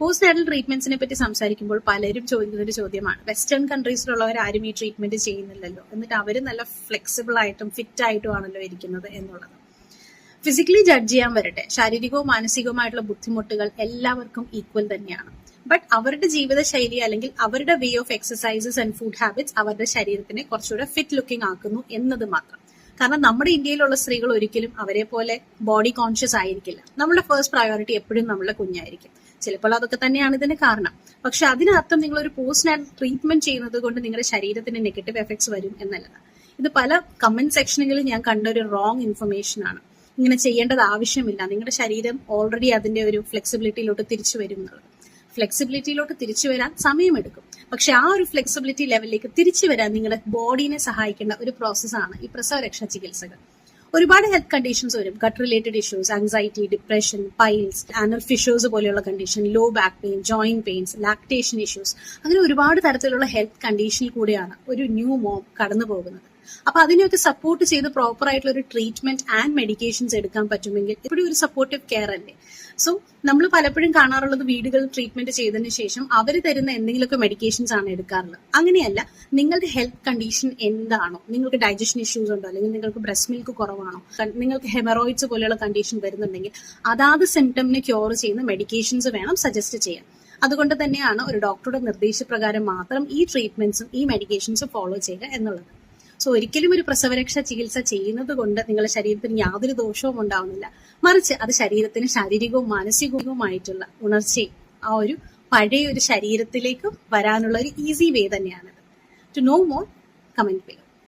Post natal ട്രീറ്റ്മെന്റ്സിനെ പറ്റി സംസാരിക്കുമ്പോൾ പലരും ചോദിക്കുന്ന ഒരു ചോദ്യമാണ്, വെസ്റ്റേൺ കൺട്രീസിലുള്ളവർ ആരും ഈ ട്രീറ്റ്മെന്റ് ചെയ്യുന്നില്ലല്ലോ, എന്നിട്ട് അവർ നല്ല ഫ്ലെക്സിബിൾ ആയിട്ടും ഫിറ്റ് ആയിട്ടും ആണല്ലോ ഇരിക്കുന്നത് എന്നുള്ളത്. ഫിസിക്കലി ജഡ്ജ് ചെയ്യാൻ വരട്ടെ, ശാരീരികവും മാനസികവുമായിട്ടുള്ള ബുദ്ധിമുട്ടുകൾ എല്ലാവർക്കും ഈക്വൽ തന്നെയാണ്. ബട്ട് അവരുടെ ജീവിതശൈലി അല്ലെങ്കിൽ അവരുടെ way of exercises and food habits അവരുടെ ശരീരത്തിനെ കുറച്ചുകൂടെ ഫിറ്റ് ലുക്കിംഗ് ആക്കുന്നു എന്നത് മാത്രം. കാരണം നമ്മുടെ ഇന്ത്യയിലുള്ള സ്ത്രീകൾ ഒരിക്കലും അവരെ പോലെ ബോഡി കോൺഷ്യസ് ആയിരിക്കില്ല. നമ്മുടെ ഫസ്റ്റ് പ്രയോറിറ്റി എപ്പോഴും നമ്മുടെ കുഞ്ഞായിരിക്കും. ചിലപ്പോൾ അതൊക്കെ തന്നെയാണ് ഇതിന് കാരണം. പക്ഷെ അതിനർത്ഥം നിങ്ങൾ ഒരു പോസ്റ്റ് നാറ്റൽ ട്രീറ്റ്മെന്റ് ചെയ്യുന്നത് കൊണ്ട് നിങ്ങളുടെ ശരീരത്തിന് നെഗറ്റീവ് എഫക്ട്സ് വരും എന്നല്ലതാണ്. ഇത് പല കമന്റ് സെക്ഷനുകളിൽ ഞാൻ കണ്ട ഒരു റോങ് ഇൻഫർമേഷൻ ആണ്. ഇങ്ങനെ ചെയ്യേണ്ടത് ആവശ്യമില്ല, നിങ്ങളുടെ ശരീരം ഓൾറെഡി അതിന്റെ ഒരു ഫ്ലെക്സിബിലിറ്റിയിലോട്ട് തിരിച്ചു വരും എന്നുള്ളത്. ഫ്ലെക്സിബിലിറ്റിയിലോട്ട് തിരിച്ചു വരാൻ സമയമെടുക്കും. പക്ഷെ ആ ഒരു ഫ്ലെക്സിബിലിറ്റി ലെവലിലേക്ക് തിരിച്ചു വരാൻ നിങ്ങളുടെ ബോഡീനെ സഹായിക്കേണ്ട ഒരു പ്രോസസ്സാണ് ഈ പ്രസവരക്ഷാ ചികിത്സകൾ. ഒരുപാട് ഹെൽത്ത് കണ്ടീഷൻസ് വരും. Gut related issues, anxiety, depression, piles, anal fissures പോലെയുള്ള condition, low back pain, joint pains, lactation issues, അങ്ങനെ ഒരുപാട് തരത്തിലുള്ള ഹെൽത്ത് കണ്ടീഷനിൽ കൂടെയാണ് ഒരു ന്യൂ മോം കടന്നു പോകുന്നത്. അപ്പൊ അതിനെയൊക്കെ സപ്പോർട്ട് ചെയ്ത് പ്രോപ്പർ ആയിട്ടുള്ള ഒരു ട്രീറ്റ്മെന്റ് ആൻഡ് മെഡിക്കേഷൻസ് എടുക്കാൻ പറ്റുമെങ്കിൽ എപ്പോഴും ഒരു സപ്പോർട്ടീവ് കെയർ അല്ലേ. സോ നമ്മൾ പലപ്പോഴും കാണാറുള്ളത് വീടുകളിൽ ട്രീറ്റ്മെന്റ് ചെയ്തതിന് ശേഷം അവർ തരുന്ന എന്തെങ്കിലുമൊക്കെ മെഡിക്കേഷൻസ് ആണ് എടുക്കാറുള്ളത്. അങ്ങനെയല്ല, നിങ്ങളുടെ ഹെൽത്ത് കണ്ടീഷൻ എന്താണോ, നിങ്ങൾക്ക് ഡൈജഷൻ ഇഷ്യൂസ് ഉണ്ടോ, അല്ലെങ്കിൽ നിങ്ങൾക്ക് ബ്രസ്റ്റ് മിൽക്ക് കുറവാണോ, നിങ്ങൾക്ക് ഹെമറോയിഡ്സ് പോലെയുള്ള കണ്ടീഷൻ വരുന്നുണ്ടെങ്കിൽ അതാത് സിംറ്റമിനെ ക്യൂർ ചെയ്യുന്ന മെഡിക്കേഷൻസ് വേണം സജസ്റ്റ് ചെയ്യാൻ. അതുകൊണ്ട് തന്നെയാണ് ഒരു ഡോക്ടറുടെ നിർദ്ദേശപ്രകാരം മാത്രം ഈ ട്രീറ്റ്മെന്റ്സും ഈ മെഡിക്കേഷൻസും ഫോളോ ചെയ്യുക എന്നുള്ളത്. സോ ഒരിക്കലും ഒരു പ്രസവരക്ഷാ ചികിത്സ ചെയ്യുന്നത് കൊണ്ട് നിങ്ങളുടെ ശരീരത്തിന് യാതൊരു ദോഷവും ഉണ്ടാവുന്നില്ല. മറിച്ച് അത് ശരീരത്തിന് ശാരീരികവും മാനസികവുമായിട്ടുള്ള ഉണർച്ചയും ആ ഒരു പഴയ ഒരു ശരീരത്തിലേക്ക് വരാനുള്ള ഒരു ഈസി വേ തന്നെയാണിത്. ടു നോ മോർ, കമന്റ് ചെയ്യുക.